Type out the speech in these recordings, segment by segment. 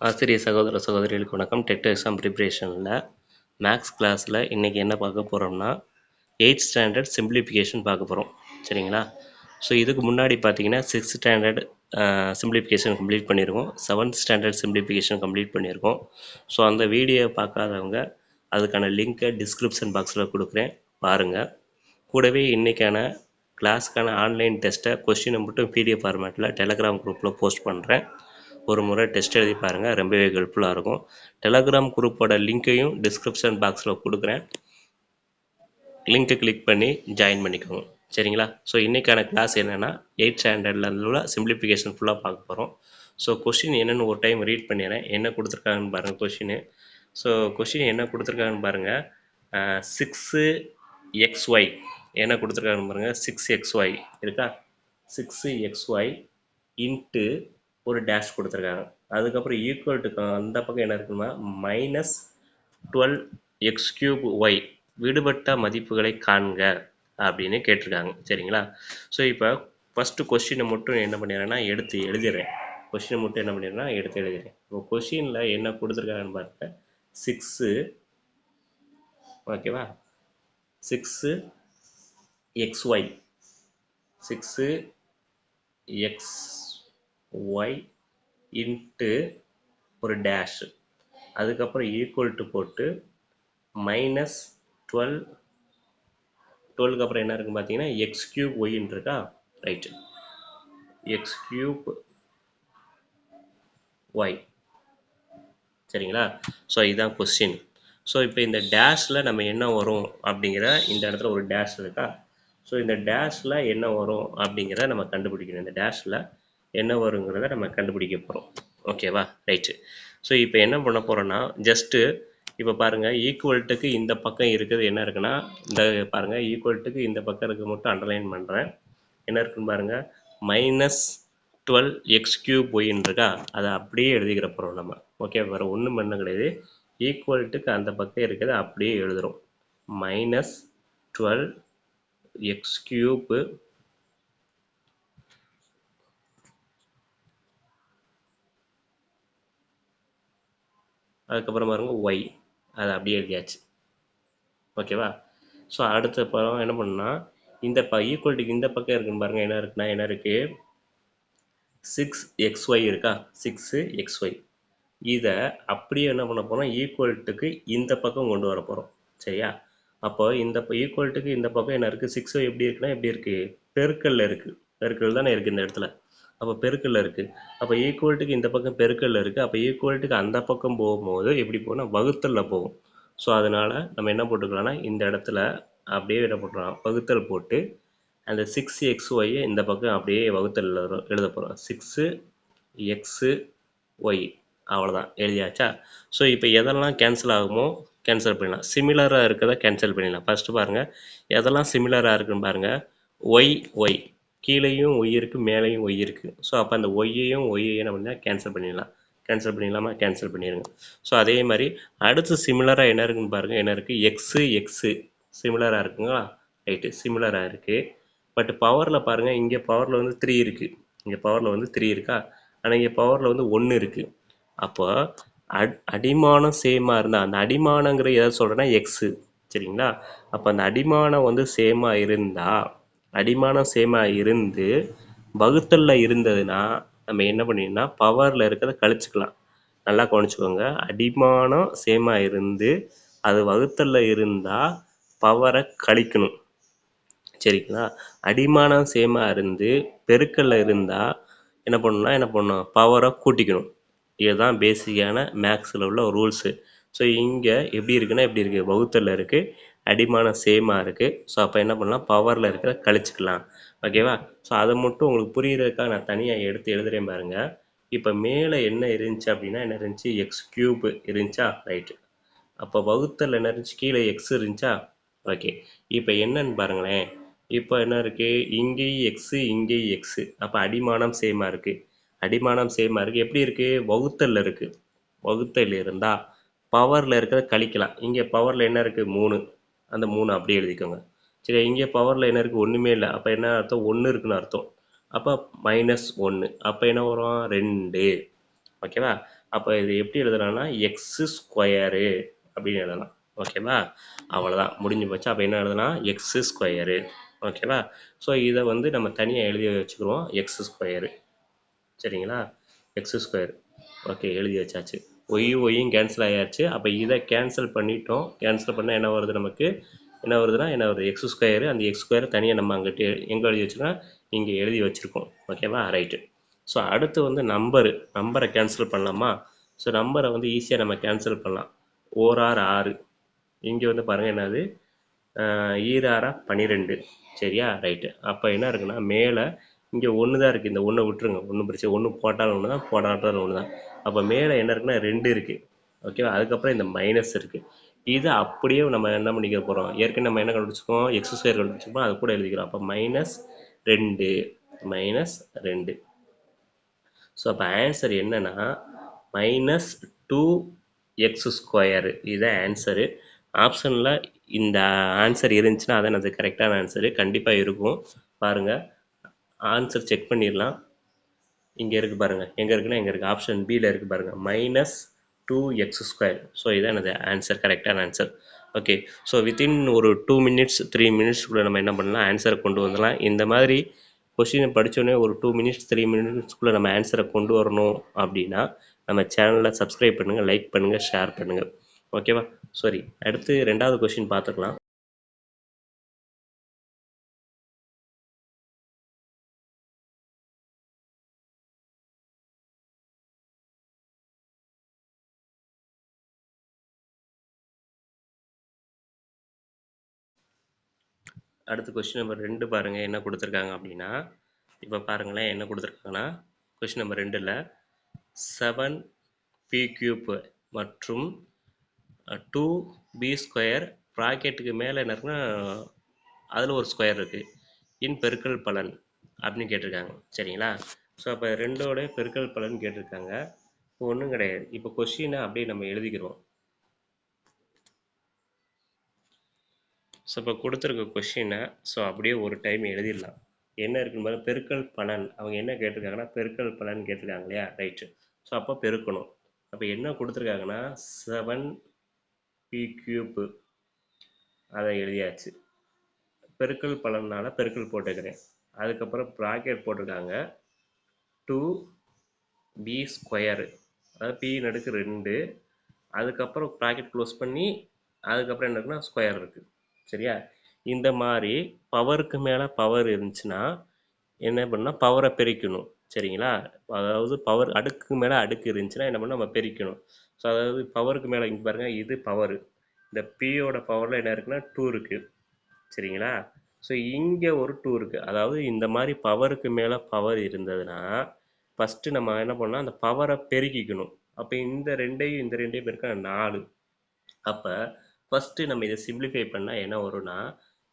ஆசிரியர் சகோதர சகோதரிகளுக்கு வணக்கம். டெட் எக்ஸாம் ப்ரிப்ரேஷனில் மேக்ஸ் கிளாஸில் இன்றைக்கி என்ன பார்க்க போகிறோம்னா 8th ஸ்டாண்டர்ட் சிம்பிளிஃபிகேஷன் பார்க்க போகிறோம். சரிங்களா? ஸோ இதுக்கு முன்னாடி பார்த்தீங்கன்னா 6th ஸ்டாண்டர்ட் சிம்பிளிஃபிகேஷன் கம்ப்ளீட் பண்ணியிருக்கோம். 7th ஸ்டாண்டர்ட் சிம்பிளிஃபிகேஷன் கம்ப்ளீட் பண்ணியிருக்கோம். ஸோ அந்த வீடியோ பார்க்காதவங்க அதுக்கான லிங்க்கை டிஸ்கிரிப்ஷன் பாக்ஸில் கொடுக்குறேன், பாருங்கள். கூடவே இன்றைக்கான கிளாஸ்க்கான ஆன்லைன் டெஸ்ட்டை கொஸ்டினை மட்டும் பிடிஎஃப் ஃபார்மேட்டில் டெலகிராம் குரூப்பில் போஸ்ட் பண்ணுறேன். ஒரு முறை டெஸ்ட் எழுதி பாருங்கள், ரொம்பவே ஹெல்ப்ஃபுல்லாக இருக்கும். டெலகிராம் குரூப்போட லிங்க்கையும் டிஸ்கிரிப்ஷன் பாக்ஸில் கொடுக்குறேன், லிங்க்கை கிளிக் பண்ணி ஜாயின் பண்ணிக்கோங்க. சரிங்களா? ஸோ இன்றைக்கான கிளாஸ் என்னென்னா 8th ஸ்டாண்டர்டில் உள்ள சிம்பிளிஃபிகேஷன் ஃபுல்லாக பார்க்க போகிறோம். ஸோ கொஷின் என்னென்னு ஒரு டைம் ரீட் பண்ணிடுறேன். என்ன கொடுத்துருக்காங்கன்னு பாருங்கள் கொஷின். ஸோ கொஷின் என்ன கொடுத்துருக்காங்கன்னு பாருங்கள். 6xy என்ன கொடுத்துருக்காங்கன்னு பாருங்கள். 6xy இருக்கா? 6xy இன்ட்டு ஒரு டேஷ் கொடுத்துருக்காங்க. அதுக்கப்புறம் ஈக்குவல் டு அந்த பக்கம் என்ன இருக்குன்னா -12x³ விடுபட்ட மதிப்புகளை காண்க அப்படின்னு கேட்டிருக்காங்க. சரிங்களா? ஸோ இப்போ ஃபஸ்ட்டு கொஸ்டினை மட்டும் என்ன பண்ணிடுறேன்னா எடுத்து எழுதிடுறேன். கொஸ்டினை மட்டும் என்ன பண்ணிடுறேன்னா எடுத்து எழுதிடுறேன். இப்போ கொஸ்டினில் என்ன கொடுத்துருக்காங்கன்னு பாருங்க. 6 ஓகேவா, 6xy 6xy இன்ட்டு ஒரு டேஷ், அதுக்கப்புறம் ஈக்குவல் டு போட்டு -12க்கு அப்புறம் என்ன இருக்குன்னு பார்த்தீங்கன்னா x³ இருக்கா? Right, x³y. சரிங்களா? ஸோ இதுதான் கொஸ்டின். ஸோ இப்போ இந்த டேஷில் நம்ம என்ன வரும் அப்படிங்கிற, இந்த இடத்துல ஒரு டேஷ் இருக்கா? ஸோ இந்த டேஷில் என்ன வரும் அப்படிங்கிறத நம்ம கண்டுபிடிக்கணும். இந்த டேஷில் என்ன வருங்கிறத நம்ம கண்டுபிடிக்க போகிறோம். ஓகேவா? ரைட்டு. ஸோ இப்போ என்ன பண்ண போகிறோன்னா ஜஸ்ட்டு இப்போ பாருங்கள், ஈக்குவல்ட்டுக்கு இந்த பக்கம் இருக்குது என்ன இருக்குன்னா, இந்த பாருங்கள் ஈக்குவல்ட்டுக்கு இந்த பக்கம் இருக்க மட்டும் அண்டர்லைன் பண்ணுறேன். என்ன இருக்குன்னு பாருங்கள், -12x³ இருக்கா? அதை அப்படியே எழுதிக்கிற போகிறோம் நம்ம. ஓகே, வேறு ஒன்றும் பண்ண கிடையாது. ஈக்குவல்ட்டுக்கு அந்த பக்கம் இருக்கிறத அப்படியே எழுதுகிறோம். -12x³ அதுக்கப்புறம் பாருங்க y, அதை அப்படியே எழுதியாச்சு. ஓகேவா? ஸோ அடுத்த படம் என்ன பண்ணா, இந்த ஈக்குவல்ட்டுக்கு இந்த பக்கம் இருக்குன்னு பாருங்கள். என்ன இருக்குன்னா என்ன இருக்குது, 6xy இருக்கா? 6xy இதை அப்படியே என்ன பண்ண போகிறோம், ஈக்குவல்ட்டுக்கு இந்த பக்கம் கொண்டு வர போகிறோம். சரியா? அப்போ இந்த ஈக்குவல்ட்டுக்கு இந்த பக்கம் என்ன இருக்குது, 6y எப்படி இருக்குன்னா எப்படி இருக்குது, பெருக்கல்ல இருக்குது. பெருக்கல் தானே இருக்குது இந்த இடத்துல. அப்போ பெருக்கல்ல இருக்குது. அப்போ ஈக்குவல்ட்டுக்கு இந்த பக்கம் பெருக்கல்ல இருக்குது. அப்போ ஈக்குவல்ட்டுக்கு அந்த பக்கம் போகும்போது எப்படி போகும்னா வகுத்தல்ல போகும். ஸோ அதனால் நம்ம என்ன போட்டுக்கலாம்னா இந்த இடத்துல அப்படியே என்ன பண்ணுறோம், வகுத்தல் போட்டு அந்த 6xy இந்த பக்கம் அப்படியே வகுத்தல் எழுத போகிறோம். 6xy அவ்வளோதான், எழுதியாச்சா? ஸோ இப்போ எதெல்லாம் கேன்சல் ஆகுமோ கேன்சல் பண்ணிடலாம். சிமிலராக இருக்கிறத கேன்சல் பண்ணிடலாம். ஃபஸ்ட்டு பாருங்கள், எதெல்லாம் சிமிலராக இருக்குன்னு பாருங்கள். ஒய் கீழேயும் ஒய் இருக்குது, மேலேயும் ஒய் இருக்குது. ஸோ அப்போ அந்த ஒய்யையும் என்ன பண்ணால் கேன்சல் பண்ணிடலாம். கேன்சல் பண்ணிடலாமா? கேன்சல் பண்ணிடுங்க. ஸோ அதே மாதிரி அடுத்து சிமிலராக என்ன இருக்குன்னு பாருங்கள். என்ன இருக்குது, எக்ஸு சிமிலராக இருக்குங்களா? ரைட்டு, சிமிலராக இருக்குது. பட் பவரில் பாருங்கள், இங்கே பவரில் வந்து 3 இருக்குது. இங்கே பவரில் வந்து 3 இருக்கா? ஆனால் இங்கே பவரில் வந்து 1 இருக்குது. அப்போ அடிமானம் சேமாக இருந்தால், அந்த அடிமானங்கிற எதை சொல்கிறேன்னா எக்ஸு. சரிங்களா? அப்போ அந்த அடிமானம் வந்து சேமாக இருந்தால், அடிமானம் சேமாக இருந்து வகுத்தலில் இருந்ததுன்னா நம்ம என்ன பண்ணிடணும்னா பவரில் இருக்கிறத கழிச்சுக்கலாம். நல்லா கவனிச்சுக்கோங்க. அடிமானம் சேமாக இருந்து அது வகுத்தலில் இருந்தால் பவரை கழிக்கணும். சரிங்களா? அடிமானம் சேமாக இருந்து பெருக்கல்ல இருந்தால் என்ன பண்ணணும், பவரை கூட்டிக்கணும். இதுதான் பேசிக்கான மேக்ஸில் உள்ள ரூல்ஸு. ஸோ இங்கே எப்படி இருக்குன்னா எப்படி இருக்குது, வகுத்தலில் இருக்குது, அடிமானம் சேமாக இருக்குது. ஸோ அப்போ என்ன பண்ணலாம், பவரில் இருக்கிற கழிச்சுக்கலாம். ஓகேவா? ஸோ அதை மட்டும் உங்களுக்கு புரிகிறதுக்காக நான் தனியாக எடுத்து எழுதுகிறேன் பாருங்கள். இப்போ மேலே என்ன இருந்துச்சு அப்படின்னா என்ன இருந்துச்சு, x³ இருந்துச்சா? ரைட்டு. அப்போ வகுத்தல் என்ன இருந்துச்சு, கீழே எக்ஸ் இருந்துச்சா? ஓகே. இப்போ என்னன்னு பாருங்களேன். இப்போ என்ன இருக்குது, இங்கேயும் எக்ஸு இங்கேயும் எக்ஸு. அப்போ அடிமானம் சேமாக இருக்குது. அடிமானம் சேமாக இருக்குது. எப்படி இருக்குது, வகுத்தலில் இருக்குது. வகுத்தல் இருந்தால் பவரில் இருக்கிறத கழிக்கலாம். இங்கே பவரில் என்ன இருக்குது, 3. அந்த 3 அப்படியே எழுதிக்கோங்க. சரி, இங்கே பவரில் என்ன இருக்குது, ஒன்றுமே இல்லை. அப்போ என்ன அர்த்தம், 1 இருக்குன்னு அர்த்தம். அப்போ -1. அப்போ என்ன வரும், 2. ஓகேவா? அப்போ இது எப்படி எழுதலாம்னா எக்ஸ் ஸ்கொயரு அப்படின்னு எழுதலாம். ஓகேவா? அவ்வளோதான், முடிஞ்சு போச்சு. அப்போ என்ன எழுதலாம்? X square. ஓகேவா? ஸோ இதை வந்து நம்ம தனியாக எழுதி வச்சுக்கிறோம், எக்ஸ் ஸ்கொயரு. சரிங்களா? X square. ஓகே, எழுதி வச்சாச்சு. ஒய்யும் கேன்சல் ஆயாச்சு. அப்போ இதை கேன்சல் பண்ணிட்டோம். கேன்சல் பண்ணால் என்ன வருது நமக்கு? என்ன வருதுன்னா என்ன வருது? X square. அந்த எக்ஸ் ஸ்கொயரை தனியாக நம்ம அங்கிட்டு எங்கே எழுதி வச்சுருக்கோம்? இங்கே எழுதி வச்சுருக்கோம். ஓகேவா? ரைட்டு. ஸோ அடுத்து வந்து நம்பரை கேன்சல் பண்ணலாமா? ஸோ நம்பரை வந்து ஈஸியாக நம்ம கேன்சல் பண்ணலாம். ஓரார் 6. இங்கே வந்து பாருங்கள் என்னது? ஈராரா 12. சரியா? ரைட்டு. அப்போ என்ன இருக்குன்னா மேலே இங்கே ஒன்று தான் இருக்குது. இந்த ஒன்றை விட்டுருங்க, ஒன்றும் பிரச்சனை. ஒன்று போட்டாலும் ஒன்று தான், போடாட்டாலும் ஒன்று தான். அப்போ மேலே என்ன இருக்குன்னா 2 இருக்குது. ஓகேவா? அதுக்கப்புறம் இந்த மைனஸ் இருக்குது. இது அப்படியே நம்ம என்ன பண்ணிக்க போகிறோம்? ஏற்கனவே நம்ம என்ன கண்டுபிடிச்சிருக்கோம்? எக்ஸ் ஸ்கொயர் கண்டுபிடிச்சிருக்கோம், அது கூட எழுதிக்கிறோம். அப்போ -2 -2. ஸோ அப்போ ஆன்சர் என்னன்னா -2x². இதுதான் ஆன்சரு. ஆப்ஷனில் இந்த ஆன்சர் இருந்துச்சுன்னா அதான் அது கரெக்டான ஆன்சரு. கண்டிப்பாக இருக்கும். பாருங்கள், ஆன்சர் செக் பண்ணிடலாம். இங்கே இருக்குது பாருங்கள். எங்கே இருக்குன்னா இங்கே இருக்குது, ஆப்ஷன் பியில் இருக்குது பாருங்கள், -2x². ஸோ இதான் எனது ஆன்சர், கரெக்டான ஆன்சர். ஓகே. ஸோ வித்தின் ஒரு 2 மினிட்ஸ் 3 மினிட்ஸ்க்குள்ளே நம்ம என்ன பண்ணலாம்? ஆன்சரை கொண்டு வந்துடலாம். இந்த மாதிரி கொஷினை படித்தோடனே ஒரு 2 மினிட்ஸ் 3 மினிட்ஸ்க்குள்ளே நம்ம ஆன்சரை கொண்டு வரணும் அப்படின்னா நம்ம சேனலை சப்ஸ்கிரைப் பண்ணுங்கள், லைக் பண்ணுங்கள், ஷேர் பண்ணுங்கள். ஓகேவா? சரி, அடுத்து 2வது கொஷின் பார்த்துக்கலாம். அடுத்து கொஸ்டின் நம்பர் 2 பாருங்கள் என்ன கொடுத்துருக்காங்க அப்படின்னா, இப்போ பாருங்களேன் என்ன கொடுத்துருக்காங்கன்னா, கொஸ்டின் நம்பர் 2ல் 7p³ மற்றும் 2b² ப்ராக்கெட்டுக்கு மேலே என்ன இருக்குன்னா அதில் ஒரு ஸ்கொயர் இருக்குது, இன் பெருக்கல் பலன் அப்படின்னு கேட்டிருக்காங்க. சரிங்களா? ஸோ அப்போ ரெண்டோட பெருக்கல் பலன் கேட்டிருக்காங்க. இப்போ ஒன்றும் கிடையாது. இப்போ கொஸ்டினை அப்படியே நம்ம எழுதிக்கிறோம். ஸோ இப்போ கொடுத்துருக்க கொஷினை ஸோ அப்படியே ஒரு டைம் எழுதிடலாம். என்ன இருக்குன்னு பாருங்க, பெருக்கல் பலன். அவங்க என்ன கேட்டிருக்காங்கன்னா பெருக்கல் பலன் கேட்டிருக்காங்க இல்லையா? ரைட்டு. ஸோ அப்போ பெருக்கணும். அப்போ என்ன கொடுத்துருக்காங்கன்னா 7p³ அதை எழுதியாச்சு. பெருக்கல் பலனால் பெருக்கல் போட்டுக்கிறேன். அதுக்கப்புறம் ப்ராக்கெட் போட்டிருக்காங்க 2b², அதாவது p நடுக்கு 2. அதுக்கப்புறம் ப்ராக்கெட் க்ளோஸ் பண்ணி அதுக்கப்புறம் என்ன இருக்குன்னா ஸ்கொயர் இருக்குது. சரியா? இந்த மாதிரி பவருக்கு மேலே பவர் இருந்துச்சுன்னா என்ன பண்ணால் பவரை பெருக்கணும். சரிங்களா? அதாவது பவர் அடுக்கு மேலே அடுக்கு இருந்துச்சுன்னா என்ன பண்ணால் நம்ம பெருக்கணும். ஸோ அதாவது பவருக்கு மேலே இங்கே பாருங்கள், இது பவரு. இந்த பியோட பவரில் என்ன இருக்குன்னா 2 இருக்குது. சரிங்களா? ஸோ இங்கே ஒரு 2 இருக்குது. அதாவது இந்த மாதிரி பவருக்கு மேலே பவர் இருந்ததுன்னா ஃபஸ்ட்டு நம்ம என்ன பண்ணால் அந்த பவரை பெருக்கிக்கணும். அப்போ இந்த ரெண்டையும் பெருக்க 4. அப்போ ஃபஸ்ட்டு நம்ம இதை சிம்பிளிஃபை பண்ணால் என்ன வரும்னா,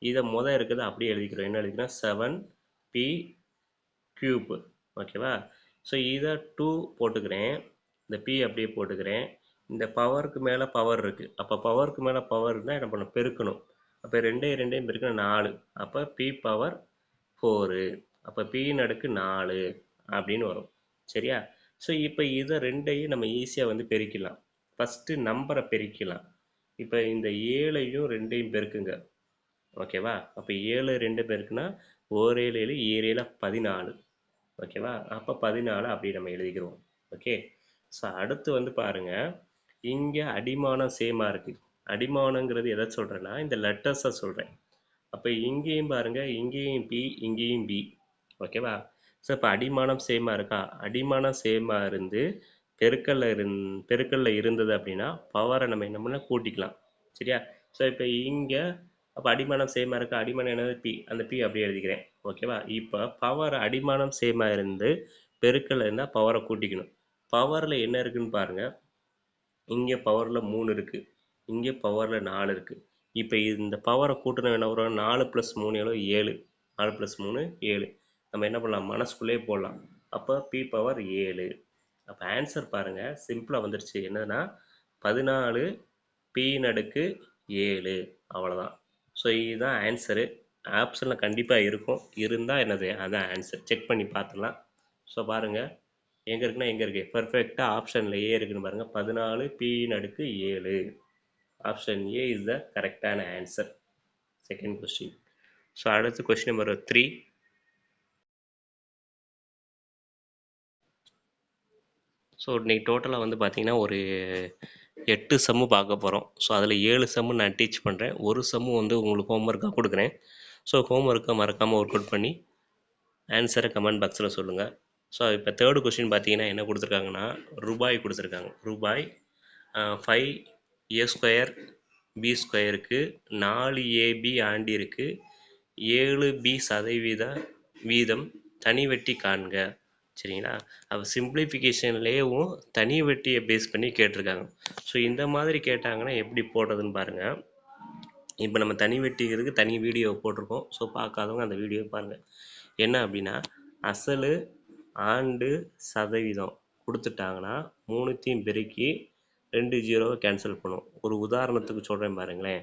இதை இருக்கிறத அப்படியே எழுதிக்கிறோம். என்ன எழுதிக்கிறோம்? 7p³. ஓகேவா? ஸோ இதை 2 போட்டுக்கிறேன், இந்த p அப்படியே போட்டுக்கிறேன். இந்த பவருக்கு மேலே பவர் இருக்குது. அப்போ பவருக்கு மேலே பவர் இருந்தால் என்ன பண்ணணும்? பெருக்கணும். அப்போ ரெண்டையும் பெருக்கணும் 4. அப்போ p⁴. அப்போ p⁴ அப்படின்னு வரும். சரியா? ஸோ இப்போ இதை ரெண்டையும் நம்ம ஈஸியாக வந்து பெருக்கிடலாம். ஃபஸ்ட்டு நம்பரை பெருக்கிடலாம். இப்போ இந்த 7ஐயும் 2ஐயும் பெருக்குங்க. ஓகேவா? அப்போ 7 2 பெருக்குனா 1 7 7 7 14. ஓகேவா? அப்போ 14 அப்படி நம்ம எழுதிக்கிறோம். ஓகே. ஸோ அடுத்து வந்து பாருங்கள், இங்கே அடிமானம் சேமாக இருக்குது. அடிமானங்கிறது எதை சொல்கிறேன்னா இந்த லெட்டர்ஸை சொல்கிறேன். அப்போ இங்கேயும் பாருங்கள், இங்கேயும் பி இங்கேயும் பி. ஓகேவா? ஸோ இப்போ அடிமானம் சேமாக இருக்கா? அடிமானம் சேமாக இருந்து பெருக்கல்ல இருந்தது அப்படின்னா பவரை நம்ம என்ன பண்ணால் கூட்டிக்கலாம். சரியா? ஸோ இப்போ இங்கே அப்போ அடிமானம் சேமாக இருக்கா? அடிமானம் என்னது? பி. அந்த பி அப்படியே எழுதிக்கிறேன். ஓகேவா? இப்போ பவர் அடிமானம் சேமாக இருந்து பெருக்கல்ல இருந்தால் பவரை கூட்டிக்கணும். பவரில் என்ன இருக்குன்னு பாருங்கள். இங்கே பவரில் 3 இருக்குது, இங்கே பவரில் 4 இருக்குது. இப்போ இந்த பவரை கூட்டினா என்ன வரும்? 4 + 3 எவ்வளோ? 7. 4 + 3 7. நம்ம என்ன பண்ணலாம்? மனசுக்குள்ளே போடலாம். அப்போ p⁴. அப்போ ஆன்சர் பாருங்கள், சிம்பிளாக வந்துருச்சு. என்னதுன்னா 14p⁻7. அவ்வளோதான். ஸோ இதுதான் ஆன்சரு. ஆப்ஷனில் கண்டிப்பாக இருக்கும். இருந்தால் என்னது? அதான் ஆன்சர். செக் பண்ணி பார்த்துடலாம். ஸோ பாருங்கள், எங்கே இருக்குன்னா எங்கே இருக்குது பர்ஃபெக்டாக ஆப்ஷனில் ஏ இருக்குன்னு பாருங்கள் 14 பின்னு அடுக்கு 7. ஆப்ஷன் ஏ இஸ் த கரெக்டான ஆன்சர். Second question. ஸோ அடுத்து கொஸ்டின் நம்பர் 3. ஸோ இன்னைக்கு டோட்டலாக வந்து பார்த்தீங்கன்னா ஒரு 8 சம்மு பார்க்க போகிறோம். ஸோ அதில் 7 சம்மு நான் டீச் பண்ணுறேன். ஒரு சம்மு வந்து உங்களுக்கு ஹோம்ஒர்க்காக கொடுக்குறேன். ஸோ ஹோம்ஒர்க்கை மறக்காமல் ஒர்க் அவுட் பண்ணி ஆன்சரை கமெண்ட் பாக்ஸில் சொல்லுங்கள். ஸோ இப்போ தேர்டு கொஸ்டின் பார்த்தீங்கன்னா என்ன கொடுத்துருக்காங்கன்னா ரூபாய் கொடுத்துருக்காங்க. ரூபாய் 5a² b² 4ab ஆண்டிற்கு 7b% வீதம் தனி வெட்டி காண்க. சரிங்களா? அப்போ சிம்பிளிஃபிகேஷன்லேயும் தனி வெட்டியை பேஸ் பண்ணி கேட்டிருக்காங்க. ஸோ இந்த மாதிரி கேட்டாங்கன்னா எப்படி போடுறதுன்னு பாருங்கள். இப்போ நம்ம தனி வெட்டிக்கிறதுக்கு தனி வீடியோ போட்டிருக்கோம். ஸோ பார்க்காதவங்க அந்த வீடியோ பாருங்கள். என்ன அப்படின்னா அசலு ஆண்டு சதவீதம் கொடுத்துட்டாங்கன்னா மூணுத்தையும் பெருக்கி 2 ஜீரோவை கேன்சல் பண்ணும். ஒரு உதாரணத்துக்கு சொல்கிறேன் பாருங்களேன்.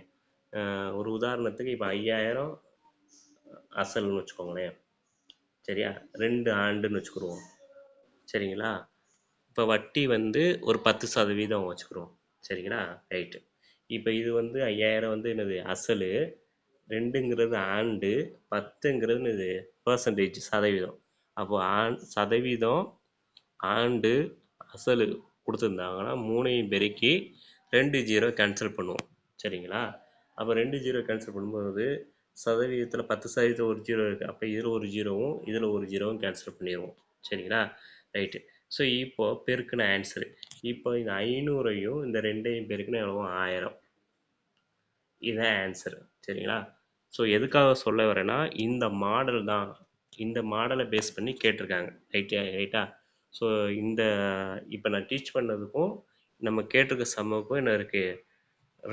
ஒரு உதாரணத்துக்கு இப்போ 5000 அசல்னு வச்சுக்கோங்களேன். சரியா? 2 ஆண்டுன்னு வச்சுக்கிடுவோம். சரிங்களா? இப்போ வட்டி வந்து ஒரு 10% வச்சுக்கிறோம். சரிங்களா? ரைட்டு. இப்போ இது வந்து 5000 வந்து என்னது அசலு, 2ங்கிறது ஆண்டு, 10ங்கிறது இது பர்சன்டேஜ் சதவீதம். அப்போ சதவீதம் ஆண்டு அசலு கொடுத்துருந்தாங்கன்னா மூணையும் பெருக்கி 2 ஜீரோ கேன்சல் பண்ணுவோம். சரிங்களா? அப்போ 2 ஜீரோ கேன்சல் பண்ணும்போது சதவீதத்தில் 10% ஒரு ஜீரோ இருக்குது. அப்போ இதில் ஒரு ஜீரோவும் இதில் ஒரு ஜீரோவும் கேன்சல் பண்ணிடுவோம். சரிங்களா? ரைட்டு. ஸோ இப்போது பெருக்குன ஆன்சரு. இப்போ இந்த 500ஐயும் இந்த 2ஐயும் பெருக்குனா எவ்வளோ 1000. இதுதான் ஆன்சரு. சரிங்களா? ஸோ எதுக்காக சொல்ல வரேன்னா இந்த மாடல் தான், இந்த மாடலை பேஸ் பண்ணி கேட்டிருக்காங்க. ரைட்டா? ஸோ இந்த இப்போ நான் டீச் பண்ணதுக்கும் நம்ம கேட்டிருக்க சம்முக்கும் என்ன இருக்குது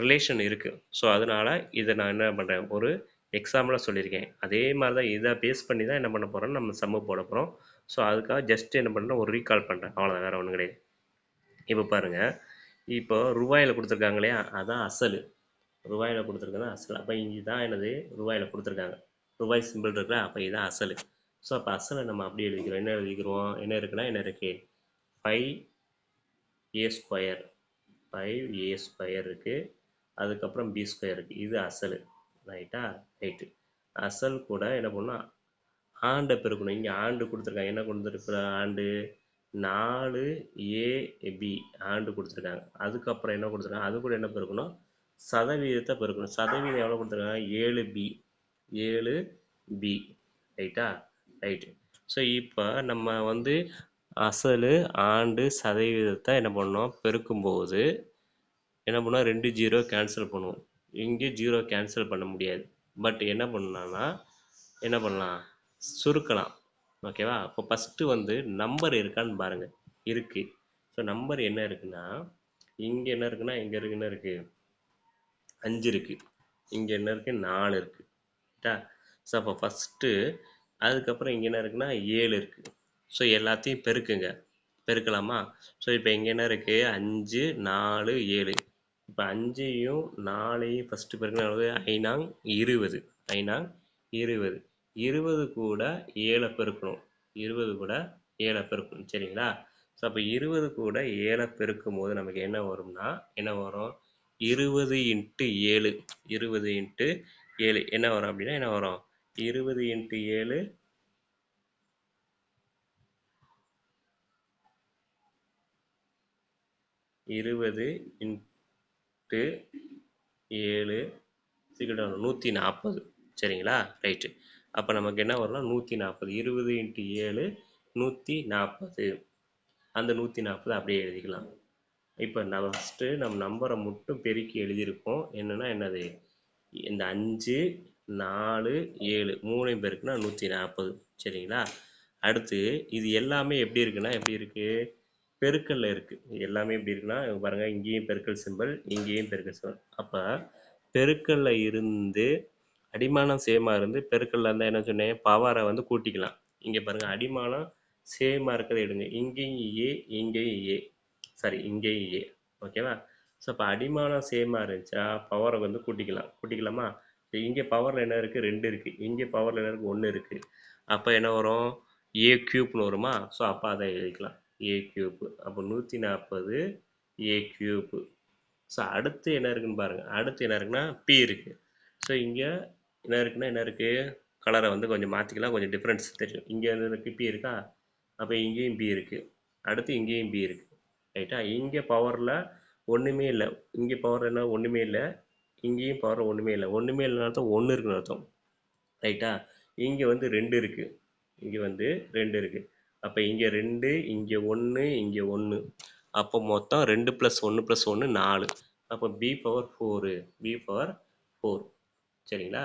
ரிலேஷன் இருக்குது. ஸோ அதனால் இதை நான் என்ன பண்ணுறேன் ஒரு எக்ஸாம்பிளாக சொல்லியிருக்கேன். அதே மாதிரி தான் இதை பேஸ் பண்ணி தான் என்ன பண்ண போகிறோம்னு நம்ம சம்மு போட போகிறோம். ஸோ அதுக்காக ஜஸ்ட் என்ன பண்ணுறேன் ஒரு ரீகால் பண்ணுறேன். அவ்வளோதான், வேறு ஒன்றும் கிடையாது. இப்போ பாருங்கள், இப்போ ரூபாயில் கொடுத்துருக்காங்க இல்லையா, அதான் அசல். ரூபாயில் கொடுத்துருக்கதான் அசல். அப்போ இங்கே தான் என்னது ரூபாயில் கொடுத்துருக்காங்க. ரூபாய் சிம்பிள் இருக்குல்ல, அப்போ இதுதான் அசல். ஸோ அப்போ அசலை நம்ம அப்படியே எழுதிக்கிறோம். என்ன எழுதிக்கிறோம்? என்ன இருக்குன்னா என்ன இருக்குது 5a². 5a² இருக்குது. அதுக்கப்புறம் b² இருக்குது. இது அசல். ரைட்டா? ரைட்டு. அசல் கூட என்ன பண்ணணும் ஆண்டை பெருக்கணும். இங்கே ஆண்டு கொடுத்துருக்காங்க. என்ன கொடுத்துருக்குற ஆண்டு 4ab ஆண்டு கொடுத்துருக்காங்க. அதுக்கப்புறம் என்ன கொடுத்துருக்காங்க அது கூட என்ன பெருக்கணும் சதவீதத்தை பெருக்கணும். சதவீதம் எவ்வளோ கொடுத்துருக்காங்க 7b. 7b. ரைட்டா? ரைட்டு. ஸோ இப்போ நம்ம வந்து அசல் ஆண்டு சதவீதத்தை என்ன பண்ணோம் பெருக்கும்போது என்ன பண்ணோம் 2 ஜீரோ கேன்சல் பண்ணுவோம். இங்கே ஜீரோ கேன்சல் பண்ண முடியாது. பட் என்ன பண்ணலாம்னா என்ன பண்ணலாம் சுருக்கலாம். ஓகேவா? இப்போ ஃபஸ்ட்டு வந்து நம்பர் இருக்கான்னு பாருங்கள். இருக்குது. ஸோ நம்பர் என்ன இருக்குன்னா இங்கே என்ன இருக்குன்னா இங்கே இருக்கு என்ன இருக்குது 5 இருக்குது. இங்கே என்ன இருக்குது 4 இருக்குது. ரைட்டா? ஸோ அப்போ ஃபஸ்ட்டு அதுக்கப்புறம் இங்கே என்ன இருக்குன்னா 7 இருக்குது. ஸோ எல்லாத்தையும் பெருக்குங்க. பெருக்கலாமா? ஸோ இப்போ இங்கே என்ன இருக்குது 5 4 7. இப்போ 5ஐயும் 4ஐயும் ஃபஸ்ட்டு பெருக்கினா எவ்வளவு 5 20. 20 கூட 7 பெருக்கணும். 20 கூட 7 பெருக்கணும். சரிங்களா? ஸோ அப்போ 20 கூட 7 பெருக்கும் போது நமக்கு என்ன வரும்னா என்ன வரும் 20 × 7. 20 × 7 என்ன வரும் அப்படின்னா என்ன வரும் 20 × 7 20 × 7 140. சரிங்களா? ரைட்டு. அப்போ நமக்கு என்ன வரும்னா 140. 20 × 7 140. அந்த 140 அப்படியே எழுதிக்கலாம். இப்போ நம்ம ஃபஸ்ட்டு நம்ம நம்பரை மட்டும் பெருக்கி எழுதியிருக்கோம். என்னென்னா என்னது இந்த 5 4 7 மூணையும் பெருக்குனா 140. சரிங்களா? அடுத்து இது எல்லாமே எப்படி இருக்குன்னா எப்படி இருக்குது பெருக்கல்ல இருக்குது. எல்லாமே எப்படி இருக்குன்னா பாருங்கள் இங்கேயும் பெருக்கல் சிம்பல் இங்கேயும் பெருக்கல் சிம்பல். அப்போ பெருக்கல்ல இருந்து அடிமானம் சேமாக இருந்து பெருக்கல்ல இருந்தால் என்ன சொன்னேன் பவரை வந்து கூட்டிக்கலாம். இங்கே பாருங்கள் அடிமானம் சேமாக இருக்கிறத எடுங்க. இங்கேயும் ஏ இங்கேயும் ஏ சாரி இங்கேயும் ஏ. ஓகேவா? ஸோ அப்போ அடிமானம் சேமாக இருந்துச்சா பவரை வந்து கூட்டிக்கலாமா? இங்கே பவரில் என்ன இருக்குது 2 இருக்குது. இங்கே பவரில் என்ன இருக்குது 1 இருக்குது. அப்போ என்ன வரும் a³ வருமா? ஸோ அப்போ அதை எழுதிக்கலாம். A cube. அப்போ 140 ஏ கியூப். ஸோ அடுத்து என்ன இருக்குன்னு பாருங்க. அடுத்து என்ன இருக்குன்னா பி இருக்கு. ஸோ இங்கே என்ன இருக்குன்னா என்ன இருக்கு, கலரை வந்து கொஞ்சம் மாற்றிக்கலாம், கொஞ்சம் டிஃப்ரென்ஸ் தெரியும். இங்கே இருக்கு பி இருக்கா, அப்போ இங்கேயும் பி இருக்கு, அடுத்து இங்கேயும் பி இருக்கு. ரைட்டா, இங்கே பவரில் ஒன்றுமே இல்லை, இங்கே பவர் என்ன ஒன்றுமே இல்லை, இங்கேயும் பவர் ஒன்றுமே இல்லை. ஒன்றுமே இல்லைன்னு அர்த்தம் ஒன்று இருக்குன்னு அர்த்தம். ரைட்டா, இங்கே வந்து 2 இருக்கு, இங்கே வந்து 2 இருக்கு. அப்போ இங்கே 2, இங்கே 1, இங்கே 1. அப்போ மொத்தம் 2 + 1 + 1 4. அப்போ பி பவர் 4, பி பவர் 4. சரிங்களா,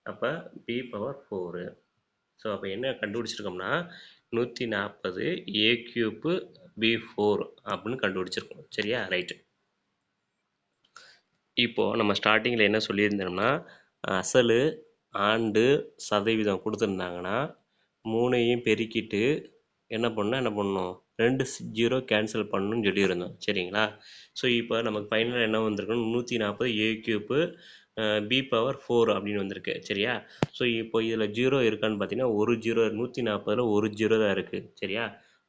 அப்போ பி பவர் 4. ஸோ அப்போ என்ன கண்டுபிடிச்சிருக்கோம்னா 140 ஏ கியூப்பு பி 4 அப்படின்னு கண்டுபிடிச்சிருக்கோம். சரியா, ரைட்டு. இப்போது நம்ம ஸ்டார்டிங்கில் என்ன சொல்லியிருந்தோம்னா அசலு ஆண்டு சதவீதம் கொடுத்துருந்தாங்கன்னா மூணையும் பெருக்கிட்டு என்ன பண்ணணும், 2 0 கேன்சல் பண்ணணும்னு சொல்லியிருந்தோம். சரிங்களா, ஸோ இப்போ நமக்கு ஃபைனலாக என்ன வந்திருக்குன்னு 140 ஏ கியூப்பு பி பவர் 4 அப்படின்னு வந்திருக்கு. சரியா, ஸோ இப்போ இதில் 0 இருக்கான்னு பார்த்தீங்கன்னா ஒரு 0, 140ல் ஒரு 0 தான் இருக்குது. சரியா,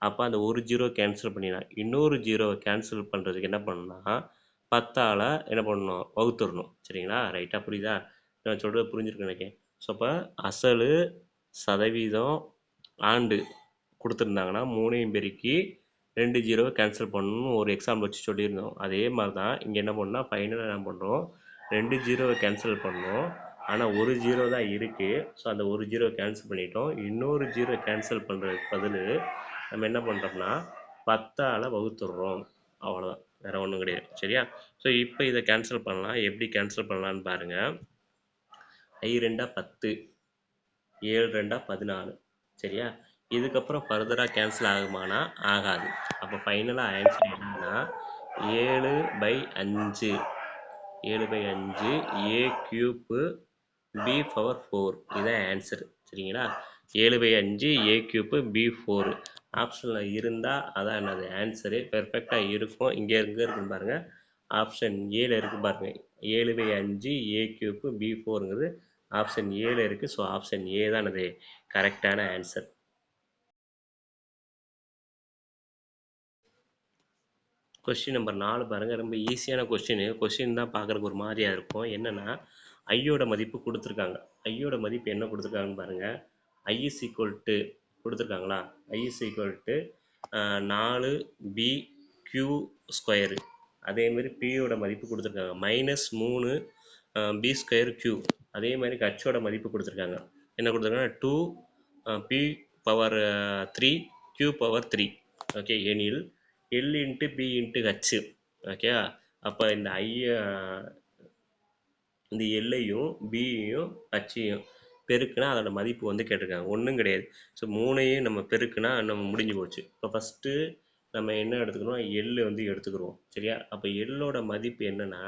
அப்போ அந்த ஒரு 0 கேன்சல் பண்ணிடலாம். இன்னொரு 0வை கேன்சல் பண்ணுறதுக்கு என்ன பண்ணணும்னா 10ஆல் என்ன பண்ணணும், வகுத்துடணும். சரிங்களா, ரைட்டாக புரியுதா, நான் சொல்கிறது புரிஞ்சிருக்கு நினைக்கிறேன். ஸோ அப்போ அசலு சதவீதம் ஆண்டு கொடுத்துருந்தாங்கன்னா மூணையும் பெருக்கி 2 0வை கேன்சல் பண்ணணும்னு ஒரு எக்ஸாம்பிள் வச்சு சொல்லியிருந்தோம். அதே மாதிரி தான் இங்கே என்ன பண்ணால் ஃபைனலாக என்ன பண்ணுறோம், 2 0வை கேன்சல் பண்ணோம், ஆனால் ஒரு 0 தான் இருக்குது. ஸோ அந்த ஒரு 0வை கேன்சல் பண்ணிட்டோம். இன்னொரு 0 கேன்சல் பண்ணுறதுக்கு பதில் நம்ம என்ன பண்ணுறோம்னா 10ஆல் வகுத்துடுறோம். அவ்வளோதான், வேறு ஒன்றும் கிடையாது. சரியா, ஸோ இப்போ இதை கேன்சல் பண்ணலாம். எப்படி கேன்சல் பண்ணலான்னு பாருங்கள். 5 2 10, 7 2 14. சரியா, இதுக்கப்புறம் ஃபர்தராக கேன்சல் ஆகுமானா ஆகாது. அப்போ ஃபைனலாக ஆன்சர் என்னன்னா 7/5, 7/5 ஏ கியூப்பு பி பவர் 4. இதுதான் ஆன்சர். சரிங்களா, 7/5 ஏ கியூப்பு பி 4 ஆப்ஷனில் இருந்தால் அதான் என்னது ஆன்சரு, பெர்ஃபெக்டாக இருக்கும். இங்கே இருக்குன்னு பாருங்கள், ஆப்ஷன் ஏல இருக்கு பாருங்கள், 7/5 ஏ கியூப்பு பி 4ங்கிறது ஆப்ஷன் ஏல இருக்குது. ஸோ ஆப்ஷன் ஏ தான் அது கரெக்டான ஆன்சர். கொஸ்டின் நம்பர் 4 பாருங்கள், ரொம்ப ஈஸியான கொஸ்டின் தான் பார்க்குறக்கு ஒரு மாதிரியாக இருக்கும். என்னென்னா ஐயோட மதிப்பு கொடுத்துருக்காங்க. ஐயோட மதிப்பு என்ன கொடுத்துருக்காங்கன்னு பாருங்கள். ஐ இஸ் ஈக்குவல் டு கொடுத்துருக்காங்களா, I is equal to 4b q square. அதேமாதிரி பியோட மதிப்பு கொடுத்துருக்காங்க -3 b ஸ்கொயர் q. அதே மாதிரி ஹச்சோட மதிப்பு கொடுத்துருக்காங்க. என்ன கொடுத்துருக்காங்க 2 p power 3 q power 3. Okay, எனில் L into P into H. Okay, அப்போ இந்த இந்த எல்லையும் பியையும் ஹச்சையும் பெருக்குனா அதோட மதிப்பு வந்து கேட்டிருக்காங்க. ஒன்றும் கிடையாது. ஸோ மூணையும் நம்ம பெருக்குனா நம்ம முடிஞ்சு போச்சு. இப்போ ஃபஸ்ட்டு நம்ம என்ன எடுத்துக்கணும், எள்ளு வந்து எடுத்துக்கிறோம். சரியா, அப்போ எள்ளோட மதிப்பு என்னன்னா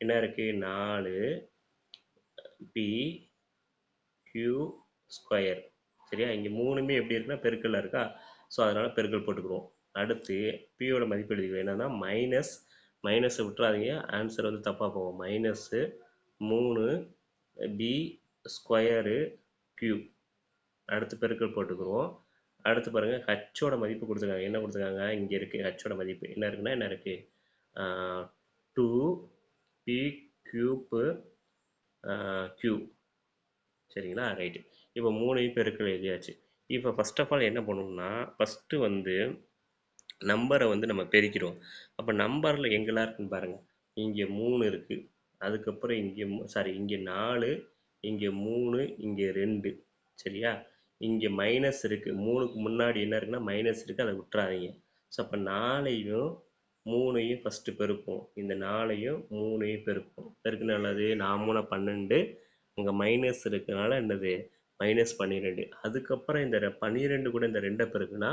என்ன இருக்குது, 4p q ஸ்கொயர். சரியா, இங்கே மூணுமே எப்படி இருக்குன்னா பெருக்கல்ல இருக்கா, ஸோ அதனால் பெருக்கல் போட்டுக்கிறோம். அடுத்து பியோட மதிப்பு எழுதிக்கிறோம். என்னன்னா மைனஸை விட்டுறாதீங்க, ஆன்சர் வந்து தப்பாக போகும். -3b square cube. அடுத்து பெருக்கல் போட்டுக்குருவோம். அடுத்து பாருங்கள் ஹச்சோட மதிப்பு கொடுத்துருக்காங்க. என்ன கொடுத்துருக்காங்க, இங்கே இருக்குது ஹச்சோட மதிப்பு என்ன இருக்குன்னா என்ன இருக்குது 2p கியூப்பு q. சரிங்களா, ரைட்டு. இப்போ மூணையும் பெருக்கல் எழுதியாச்சு. இப்போ ஃபர்ஸ்ட் ஆஃப் ஆல் என்ன பண்ணணும்னா ஃபஸ்ட்டு வந்து நம்பரை வந்து நம்ம பெருக்கிறோம். அப்போ நம்பரில் எங்கெல்லாம் இருக்குன்னு பாருங்கள். இங்கே 3 இருக்குது, அதுக்கப்புறம் இங்கே இங்கே 4, இங்கே 3, இங்கே 2. சரியா, இங்கே மைனஸ் இருக்குது, 3க்கு முன்னாடி என்ன இருக்குன்னா மைனஸ் இருக்குது, அதை விட்டுறாதீங்க. ஸோ அப்போ 4ஐயும் 3ஐயும் ஃபஸ்ட்டு பெருப்போம். இந்த 4ஐயும் 3ஐயும் பெருப்போம். பெருக்குன்னு நல்லது, 4 3 12, அங்கே மைனஸ் இருக்கிறதுனால என்னது -12. அதுக்கப்புறம் இந்த 12 கூட இந்த 2 பெருக்குனா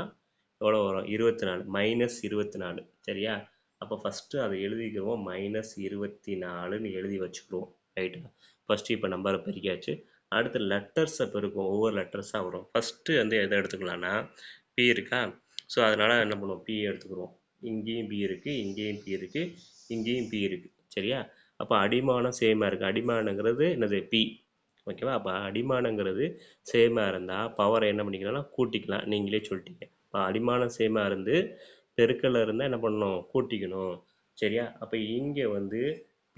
எவ்வளோ வரும், 24, -24. சரியா, அப்போ ஃபஸ்ட்டு அதை எழுதிக்கிறோம், -24ன்னு எழுதி வச்சுக்கிறோம். ரைட்டா, ஃபஸ்ட்டு இப்போ நம்பரை பெருக்கியாச்சு. அடுத்து லெட்டர்ஸை பெருக்கும், ஒவ்வொரு லெட்டர்ஸாக வரும். ஃபஸ்ட்டு வந்து எதை எடுத்துக்கலாம்னா பி இருக்கா, ஸோ அதனால் என்ன பண்ணுவோம், பி எடுத்துக்கிறோம். இங்கேயும் பி இருக்குது, இங்கேயும் பி இருக்குது, இங்கேயும் பி இருக்குது. சரியா, அப்போ அடிமானம் சேமாக இருக்குது. அடிமானங்கிறது என்னது பி. ஓகேவா, அப்போ அடிமானங்கிறது சேமாக இருந்தால் பவரை என்ன பண்ணிக்கலாம்னா கூட்டிக்கலாம். நீங்களே சொல்லிட்டீங்க. இப்போ அடிமானம் சேமாக இருந்து பெருக்கல்ல இருந்தால் என்ன பண்ணணும், கூட்டிக்கணும். சரியா? அப்போ இங்கே வந்து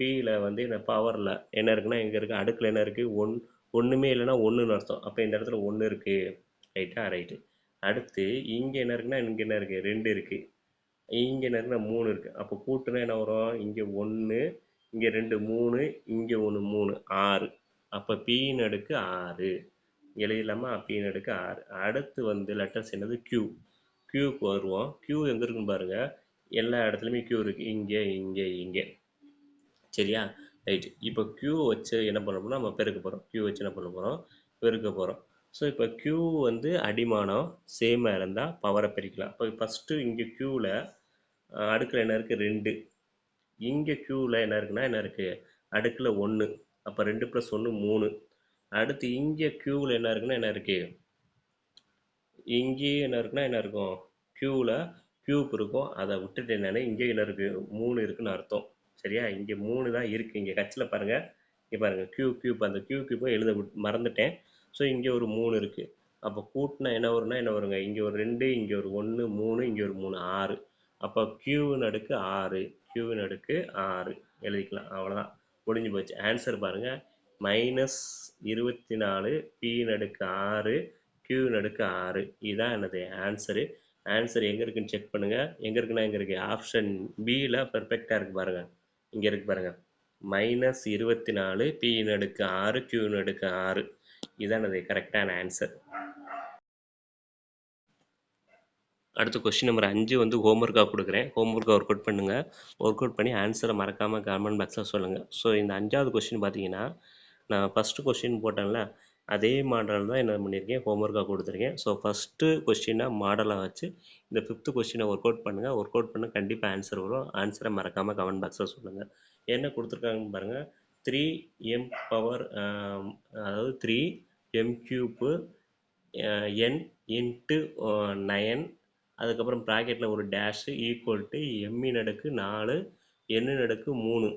பியில் வந்து இந்த பவரில் என்ன இருக்குன்னா, இங்கே இருக்குது அடுக்கில் என்ன இருக்குது, ஒன்றுமே இல்லைன்னா ஒன்றுன்னு அர்த்தம். அப்போ இந்த இடத்துல ஒன்று இருக்குது. ரைட்டா? ரைட்டு. அடுத்து இங்கே என்ன இருக்குன்னா, இங்கே என்ன இருக்குது, 2 இருக்குது. இங்கே என்ன இருக்குன்னா 3 இருக்குது. அப்போ கூட்டுனா என்ன வரும், இங்கே 1, இங்கே 2 3, இங்கே 1 3 6. அப்போ பின்னு அடுக்கு 6 எழுதிடலாமா? பின்னு அடுக்கு 6. அடுத்து வந்து லெட்டர்ஸ் என்னது, கியூ. கியூக்கு வருவோம். கியூ எங்கே இருக்குன்னு பாருங்க, எல்லா இடத்துலையுமே கியூ இருக்குது, இங்கே இங்கே இங்கே. சரியா? ரைட். இப்போ கியூ வச்சு என்ன பண்ண போறோம், நம்ம பெருக்க போகிறோம். கியூ வச்சு என்ன பண்ண போகிறோம், பெருக்க போகிறோம். ஸோ இப்போ கியூ வந்து அடிமானம் சேமாக இருந்தால் பவரை பிரிக்கலாம். இப்போ ஃபஸ்ட்டு இங்கே கியூவில் அடுக்கில் என்ன இருக்குது, 2. இங்கே கியூவில் என்ன இருக்குன்னா, என்ன இருக்குது, அடுக்கில் 1. அப்போ 2 + 1 3. அடுத்து இங்கே கியூவில் என்ன இருக்குன்னா, என்ன இருக்குது, இங்கேயும் என்ன இருக்குன்னா என்ன இருக்கும், கியூவில் கியூப் இருக்கும். அதை விட்டுட்டு என்னென்னா இங்கே என்ன இருக்குது, 3 இருக்குன்னு அர்த்தம். சரியா? இங்கே 3 தான் இருக்குது. இங்கே கட்சியில் பாருங்கள், இங்கே பாருங்கள் கியூப் அந்த கியூப்பை எழுத மறந்துட்டேன். ஸோ இங்கே ஒரு 3 இருக்குது. அப்போ கூட்டினா என்ன வரும்னா என்ன வருங்க, இங்கே ஒரு 2, இங்கே ஒரு 1 3, இங்கே ஒரு 3 6. அப்போ கியூவின் அடுக்கு 6, கியூவின் அடுக்கு 6 எழுதிக்கலாம். அவ்வளோதான், முடிஞ்சு போச்சு. ஆன்சர் பாருங்கள், -24 பின்னு அடுக்கு 6 கியூவின் அடுக்கு 6. இதுதான் என்னது ஆன்சரு. ஆன்சர் எங்கே இருக்குன்னு செக் பண்ணுங்கள். எங்கே இருக்குன்னா எங்கே இருக்குது, ஆப்ஷன் பியில் பெர்ஃபெக்டாக இருக்குது பாருங்கள். இங்கே இருக்குது பாருங்கள், -24 பின்னு அடுக்கு 6 கியூவின் அடுக்கு 6. இதுதான் அது கரெக்டான ஆன்சர். அடுத்து கொஸ்டின் நம்பர் 5 வந்து ஹோம்ஒர்க்காக கொடுக்குறேன். ஹோம்ஒர்க்கை ஒர்க் அவுட் பண்ணுங்கள். ஒர்க் அவுட் பண்ணி ஆன்சரை மறக்காமல் கமெண்ட் பாக்ஸில் சொல்லுங்கள். ஸோ இந்த 5வது கொஸ்டின் பார்த்தீங்கன்னா, நான் ஃபஸ்ட்டு கொஸ்டின் போட்டேன்ல, அதே மாடல் தான் என்ன பண்ணியிருக்கேன், ஹோம்ஒர்க்காக கொடுத்துருக்கேன். ஸோ ஃபஸ்ட்டு கொஸ்டினாக மாடலாக வச்சு இந்த 5th கொஸ்டினை ஒர்க் அவுட் பண்ணுங்கள். ஒர்க் அவுட் பண்ண கண்டிப்பாக ஆன்சர் வரும். ஆன்சரை மறக்காமல் கமெண்ட் பாக்ஸில் சொல்லுங்கள். என்ன கொடுத்துருக்காங்கன்னு பாருங்கள், 3m பவர், அதாவது 3m³ n இன்ட்டு 9, அதுக்கப்புறம் ப்ராக்கெட்டில் ஒரு டேஷு ஈக்குவல் டு m அடுக்கு 4 n அடுக்கு 3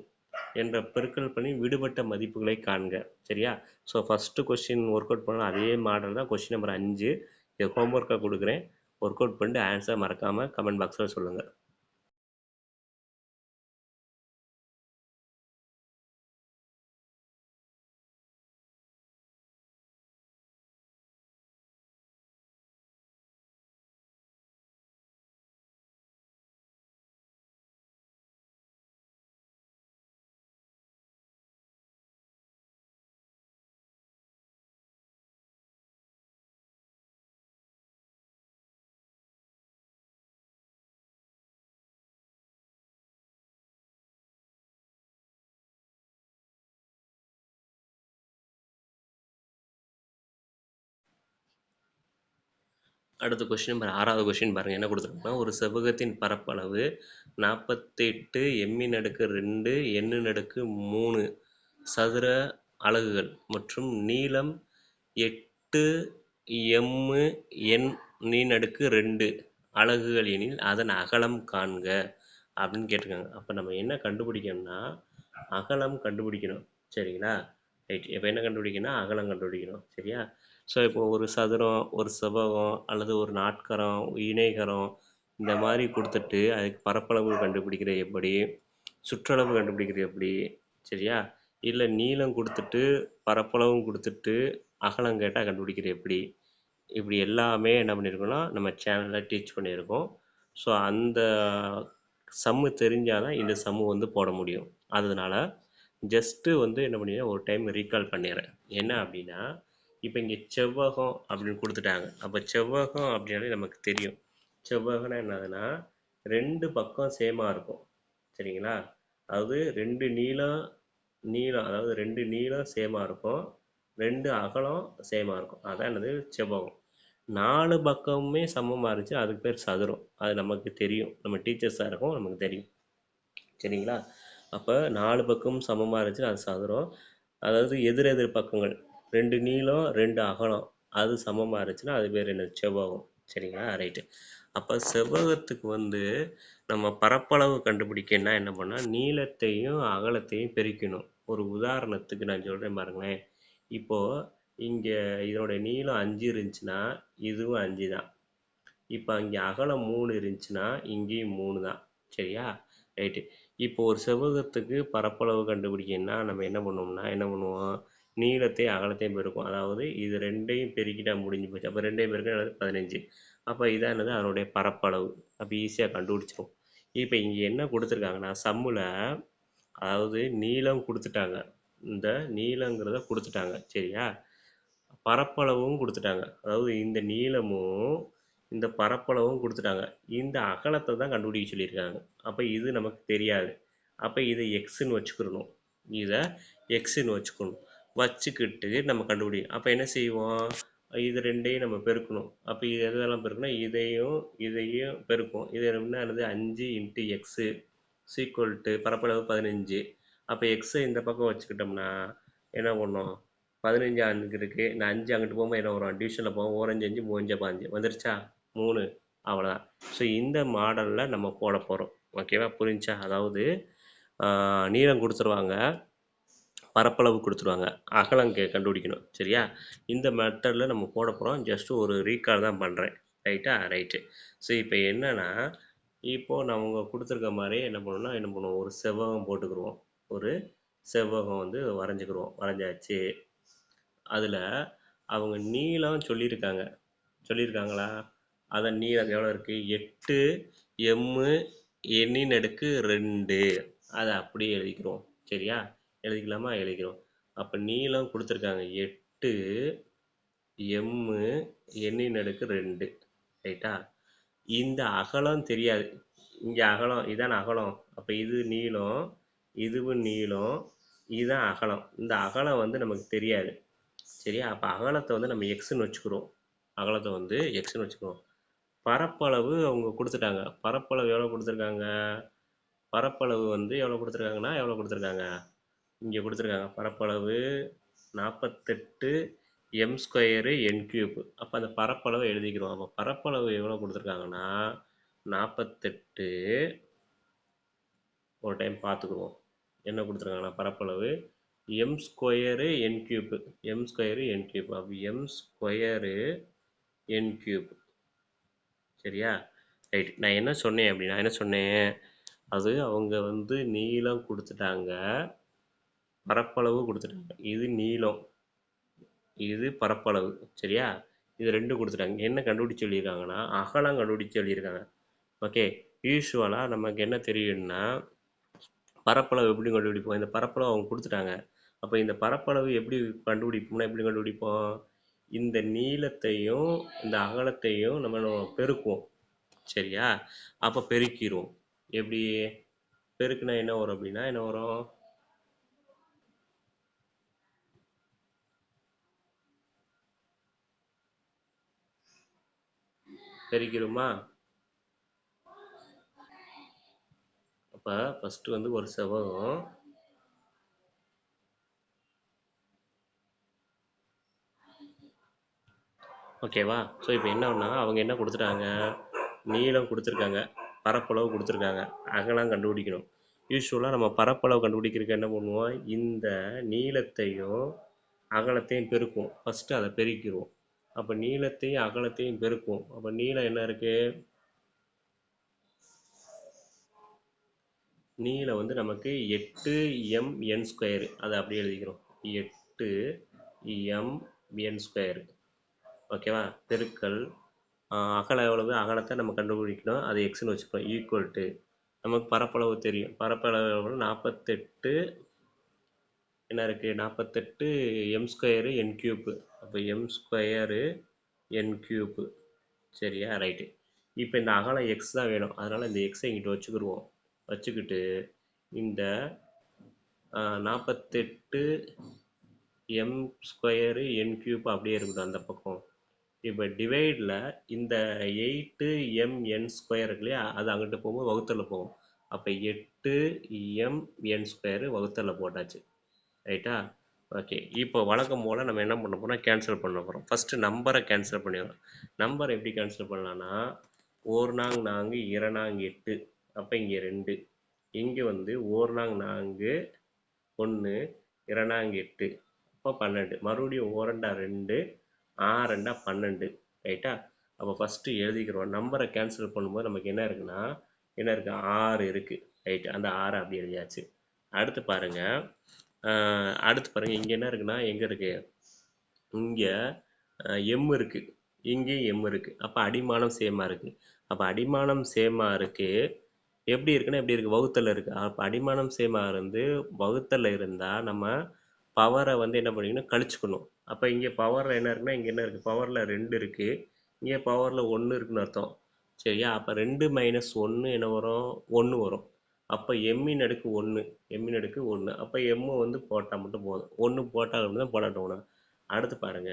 என்ற பெருக்கல் பண்ணி விடுபட்ட மதிப்புகளை காண்க. சரியா? So first question work out பண்ணலாம். அதே மாடல் தான் கொஸ்டின் நம்பர் 5. இது ஹோம்ஒர்க்காக கொடுக்குறேன். ஒர்க் அவுட் பண்ணிட்டு ஆன்சர் மறக்காமல் கமெண்ட் பாக்ஸில் சொல்லுங்கள். அடுத்த கொஸ்டின் நம்பர் 6வது கொஸ்டின் பாருங்கள், என்ன கொடுத்துருக்கோம்னா, ஒரு செவ்வகத்தின் பரப்பளவு 48 m அடுக்கு 2 n அடுக்கு 3 சதுர அலகுகள் மற்றும் நீளம் 8 m n அடுக்கு 2 அலகுகள் எனில் அதன் அகலம் காண்க அப்படின்னு கேட்டிருக்காங்க. அப்போ நம்ம என்ன கண்டுபிடிக்கணும்னா, அகலம் கண்டுபிடிக்கணும். சரிங்களா? ரைட். இப்போ என்ன கண்டுபிடிக்கணும்னா, அகலம் கண்டுபிடிக்கணும். சரியா? ஸோ இப்போ ஒரு சதுரம், ஒரு செவ்வகம் அல்லது ஒரு நாட்கரம், இணைகரம் இந்த மாதிரி கொடுத்துட்டு அதுக்கு பரப்பளவு கண்டுபிடிக்கிறது எப்படி, சுற்றளவு கண்டுபிடிக்கிறது எப்படி, சரியா? இல்லை நீளம் கொடுத்துட்டு பரப்பளவும் கொடுத்துட்டு அகலம் கேட்டால் கண்டுபிடிக்கிறது எப்படி, இப்படி எல்லாமே என்ன பண்ணியிருக்கோம்னா நம்ம சேனலில் டீச் பண்ணியிருக்கோம். ஸோ அந்த சம்மு தெரிஞ்சால் தான் இந்த சம்மு வந்து போட முடியும். அதனால் ஜஸ்ட்டு வந்து என்ன பண்ணிடுறேன், ஒரு டைம் ரீகால் பண்ணிடுறேன். என்ன அப்படின்னா, இப்போ இங்கே செவ்வகம் அப்படின்னு கொடுத்துட்டாங்க. அப்போ செவ்வகம் அப்படின்னாலே நமக்கு தெரியும். செவ்வகம்னா என்னதுன்னா, 2 பக்கம் சேமாக இருக்கும். சரிங்களா? அதாவது 2 நீளம் அதாவது 2 நீளம் சேமாக இருக்கும், 2 அகலம் சேமாக இருக்கும். அதான் என்னது, செவ்வகம். 4 பக்கமுமே சமமாக இருந்துச்சு, அதுக்கு பேர் சதுரம். அது நமக்கு தெரியும், நம்ம டீச்சர்ஸாக இருக்கோம், நமக்கு தெரியும். சரிங்களா? அப்போ 4 பக்கமும் சமமாக இருந்துச்சு, அது சதுரம். அதாவது எதிர் பக்கங்கள் 2 நீளம் 2 அகலம் அது சமமாக இருந்துச்சுன்னா அது பேர் என்ன, செவ்வகம். சரிங்களா? ரைட்டு. அப்போ செவ்வகத்துக்கு வந்து நம்ம பரப்பளவு கண்டுபிடிக்கணும்னா என்ன பண்ணால், நீளத்தையும் அகலத்தையும் பெருக்கணும். ஒரு உதாரணத்துக்கு நான் சொல்கிறேன் பாருங்களேன். இப்போது இங்கே இதோட நீளம் 5 இருந்துச்சுன்னா இதுவும் 5 தான். இப்போ அங்கே அகலம் 3 இருந்துச்சுன்னா இங்கேயும் 3 தான். சரியா? ரைட்டு. இப்போ ஒரு செவ்வகத்துக்கு பரப்பளவு கண்டுபிடிக்கணும்னா நம்ம என்ன பண்ணுவோம்? நீளத்தையும் அகலத்தையும் பெருக்குவோம். அதாவது இது 2யும் பெருக்கிட்டா முடிஞ்சு போச்சு. அப்போ 2யும் பெருக்கினா என்னது? 15. அப்போ இதான் என்னது? அதனுடைய பரப்பளவு. அப்போ ஈஸியாக கண்டுபிடிச்சிரும். இப்போ இங்கே என்ன கொடுத்துருக்காங்கன்னா சம்மில், அதாவது நீளம் கொடுத்துட்டாங்க. இந்த நீளங்கிறத கொடுத்துட்டாங்க. சரியா? பரப்பளவும் கொடுத்துட்டாங்க. அதாவது இந்த நீளமும் இந்த பரப்பளவும் கொடுத்துட்டாங்க. இந்த அகலத்தை தான் கண்டுபிடிக்க சொல்லியிருக்காங்க. அப்போ இது நமக்கு தெரியாது. அப்போ இதை எக்ஸ்ன்னு வச்சுக்கிறணும். இதை எக்ஸ்ன்னு வச்சுக்கணும். வச்சுக்கிட்டு நம்ம கண்டுபிடிக்கணும். அப்போ என்ன செய்வோம்? இது 2யும் நம்ம பெருக்கணும். அப்போ இது எதெல்லாம் பெருக்கணும்? இதையும் பெருக்கும். இது என்னது? 5 இன்ட்டு எக்ஸு சீக்குவல் டு பரப்பளவு 15. அப்போ எக்ஸை இந்த பக்கம் வச்சுக்கிட்டோம்னா என்ன பண்ணோம்? 15 அங்கே இருக்குது. இந்த 5 அங்கிட்டு போகும்போது என்ன வரும்? டிவிஷனில் போகும். ஓரஞ்சு 5 மூஞ்ச 5 வந்துருச்சா? 3. அவ்வளோதான். ஸோ இந்த மாடலில் நம்ம போட போகிறோம். ஓகேவா? புரிஞ்சா? அதாவது நீளம் கொடுத்துருவாங்க, பரப்பளவு கொடுத்துருவாங்க, அகலம் கண்டுபிடிக்கணும். சரியா? இந்த மெத்தடில் நம்ம போட போகிறோம். ஜஸ்ட்டு ஒரு ரீகால் தான் பண்ணுறேன். ரைட்டா? ரைட்டு. ஸோ இப்போ என்னென்னா, இப்போது நம்ம கொடுத்துருக்க மாதிரி என்ன பண்ணுவோம்? ஒரு செவ்வகம் போட்டுக்கிருவோம். ஒரு செவ்வகம் வந்து வரைஞ்சாச்சு. அதில் அவங்க நீளம் சொல்லியிருக்காங்களா? அதன் நீளம் எவ்வளோ இருக்குது? 8 எம்மு எண்ணின் அடுக்கு 2. அதை அப்படியே எழுதிக்கிறோம். சரியா? எழுதிக்கலாமா? எழுதிக்கிறோம். அப்போ நீளம் கொடுத்துருக்காங்க 8 எம்மு எண்ணின் அடுக்கு 2. ரைட்டா? இந்த அகலம் தெரியாது. இங்கே அகலம் இதான அகலம். அப்போ இது நீளம், இதுவும் நீளம், இதுதான் அகலம். இந்த அகலம் வந்து நமக்கு தெரியாது. சரியா? அப்போ அகலத்தை வந்து நம்ம எக்ஸ்ன்னு வச்சுக்கிறோம். அகலத்தை வந்து எக்ஸ்ன்னு வச்சுக்கிறோம். பரப்பளவு அவங்க கொடுத்துட்டாங்க. பரப்பளவு எவ்வளோ கொடுத்துருக்காங்க? பரப்பளவு வந்து எவ்வளோ கொடுத்துருக்காங்க? இங்கே கொடுத்துருக்காங்க. பரப்பளவு 48 எம் ஸ்கொயரு என் கியூப். அப்போ அந்த பரப்பளவை எழுதிக்கிறோம். அப்போ பரப்பளவு எவ்வளோ கொடுத்துருக்காங்கன்னா 48. ஒரு டைம் பார்த்துக்குவோம். என்ன கொடுத்துருக்காங்கன்னா பரப்பளவு எம் ஸ்கொயரு என் கியூப். அப்போ எம் ஸ்கொயரு என் கியூப். சரியா? ரைட். நான் என்ன சொன்னேன்? அது அவங்க வந்து நீளம் கொடுத்துட்டாங்க, பரப்பளவு கொடுத்துட்டாங்க. இது நீளம், இது பரப்பளவு. சரியா? இது 2 கொடுத்துட்டாங்க. என்ன கண்டுபிடிச்சு சொல்லியிருக்காங்கன்னா அகலம் கண்டுபிடிச்சு சொல்லியிருக்காங்க. ஓகே. யூஸ்வலாக நமக்கு என்ன தெரியும்னா பரப்பளவு எப்படி கண்டுபிடிப்போம்? இந்த பரப்பளவு அவங்க கொடுத்துட்டாங்க. அப்போ இந்த பரப்பளவு எப்படி கண்டுபிடிப்போம்? இந்த நீளத்தையும் இந்த அகலத்தையும் நம்ம பெருக்குவோம். சரியா? அப்போ பெருக்கிடுவோம். எப்படி பெருக்குனா என்ன வரும் அப்படின்னா என்ன வரும்? பெருக்கிடுமா? அப்போ ஃபஸ்ட்டு வந்து ஒரு செவ்வகம், ஓகேவா? ஸோ இப்போ என்னன்னா அவங்க என்ன கொடுத்துட்டாங்க? நீளம் கொடுத்துருக்காங்க, பரப்பளவு கொடுத்துருக்காங்க, அகலம் கண்டுபிடிக்கணும். யூஸ்வலாக நம்ம பரப்பளவு கண்டுபிடிக்கிறதுக்கு என்ன பண்ணுவோம்? இந்த நீளத்தையும் அகலத்தையும் பெருக்குவோம். ஃபஸ்ட்டு அதை பெருக்கிடுவோம். அப்போ நீளத்தையும் அகலத்தையும் பெருக்குவோம். அப்போ நீளம் என்ன இருக்குது? நீளம் வந்து நமக்கு 8 எம் என் ஸ்கொயரு. அதை அப்படியே எழுதிக்கிறோம். 8 எம் என் ஸ்கொயரு. ஓகேவா? பெருக்கல் அகலம் எவ்வளவு? அகலத்தை நம்ம கண்டுபிடிக்கணும். அது எக்ஸ்ன்னு வச்சுக்கிறோம். ஈக்குவல் டு நமக்கு பரப்பளவு தெரியும். பரப்பளவு எவ்வளோ? 48 என்ன இருக்குது? 48 எம் ஸ்கொயரு என் கியூப்பு. அப்போ எம் ஸ்கொயரு என் கியூப்பு. சரியா? ரைட்டு. இப்போ இந்த அகலம் எக்ஸ் தான் வேணும். அதனால் இந்த எக்ஸை இங்கிட்டு வச்சுக்கிட்டு இந்த 48 எம் ஸ்கொயரு என் கியூப் அப்படியே இருக்கட்டும் அந்த பக்கம். இப்போ டிவைடில் இந்த 8 எம் என் ஸ்கொயர் இருக்கு இல்லையா? அது அங்கிட்டு போகும்போது வகுத்தலில் போகும். அப்போ 8 எம் என் ஸ்கொயரு வகுத்தலில் போட்டாச்சு. ரைட்டா? ஓகே. இப்போ வழக்கம் போல் நம்ம என்ன பண்ண போகிறோம்? கேன்சல் பண்ண போகிறோம். ஃபஸ்ட்டு நம்பரை கேன்சல் பண்ணிடுறோம். நம்பரை எப்படி கேன்சல் பண்ணலான்னா 1 நாங் 4 2 நாங் 8. அப்போ இங்கே 2. இங்கே வந்து 1 நாங் 4 1 2 நாங் 8. அப்போ 12. மறுபடியும் 1 2 2 6 2 12. ரைட்டா? அப்போ ஃபஸ்ட்டு எழுதிக்கிறோம். நம்பரை கேன்சல் பண்ணும்போது நமக்கு என்ன இருக்குன்னா, என்ன இருக்குது, 6 இருக்குது. ரைட், அந்த 6 அப்படி எழுதியாச்சு. அடுத்து பாருங்க, அடுத்து பாருங்க, இங்கே என்ன இருக்குன்னா, எங்கே இருக்கு, இங்கே எம் இருக்கு, இங்கேயும் எம் இருக்கு. அப்போ அடிமானம் சேமா இருக்கு. அப்போ அடிமானம் சேமா இருக்கு. எப்படி இருக்குன்னா எப்படி இருக்கு, வகுத்தல் இருக்கு. அப்போ அடிமானம் சேமா இருந்து வகுத்தல்ல இருந்தா நம்ம பவரை வந்து என்ன பண்ணிக்கணும், கழிச்சுக்கணும். அப்போ இங்கே பவரில் என்ன இருக்குன்னா, இங்கே என்ன இருக்குது, பவரில் 2 இருக்குது, இங்கே பவரில் 1 இருக்குன்னு அர்த்தம். சரியா? அப்போ 2 மைனஸ் 1 என்ன வரும், 1 வரும். அப்போ எம்மின் அடுக்கு 1, எம்மின் அடுக்கு 1. அப்போ எம்மு வந்து போட்டால் மட்டும் போதும், 1 போட்டால் மட்டும் தான் போடட்டும். அடுத்து பாருங்க,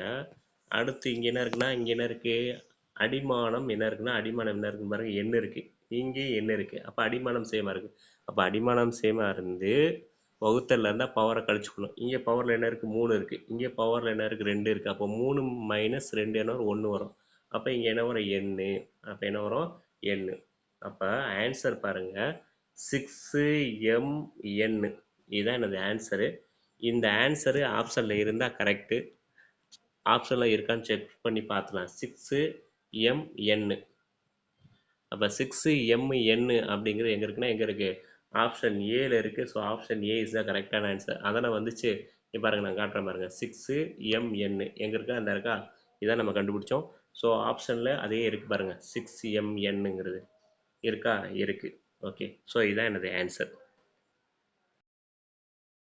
அடுத்து இங்கே என்ன இருக்குன்னா, இங்கே என்ன இருக்குது, அடிமானம் என்ன இருக்குன்னா, அடிமானம் என்ன இருக்குன்னு பாருங்க, எண் இருக்குது, இங்கே எண் இருக்குது. அப்போ அடிமானம் சேமாக இருக்குது. அப்போ அடிமானம் சேமாக இருந்து வகுத்தல்ல இருந்தால் பவரை கழிச்சுக்கணும். இங்கே பவரில் என்ன இருக்குது, 3 இருக்குது, இங்கே பவரில் என்ன இருக்குது, 2 இருக்குது. அப்போ 3 மைனஸ் 2 என்ன வரும், 1 வரும். அப்போ இங்கே என்ன வரும், எண்ணு. அப்போ என்ன வரும், எண்ணு. அப்போ ஆன்சர் பாருங்கள், 6mn. இதுதான் எனது ஆன்சரு. இந்த ஆன்சரு ஆப்ஷனில் இருந்தால் கரெக்டு, ஆப்ஷனில் இருக்கான்னு செக் பண்ணி பார்த்துலாம். 6mn. அப்போ 6mn அப்படிங்கிறது எங்கே இருக்குன்னா, எங்கே இருக்குது, ஆப்ஷன் ஏல இருக்குது. So option A is the கரெக்டான ஆன்சர். அதனால் வந்துச்சு. இங்கே பாருங்கள், நான் காட்டுறேன் பாருங்கள், 6mn எங்கே இருக்கா, அந்த இருக்கா, இதான் நம்ம கண்டுபிடிச்சோம். ஸோ ஆப்ஷனில் அதே இருக்குது பாருங்கள், 6mnங்கிறது இருக்கா, இருக்குது. ஓகே, ஸோ இதுதான் எனது ஆன்சர்.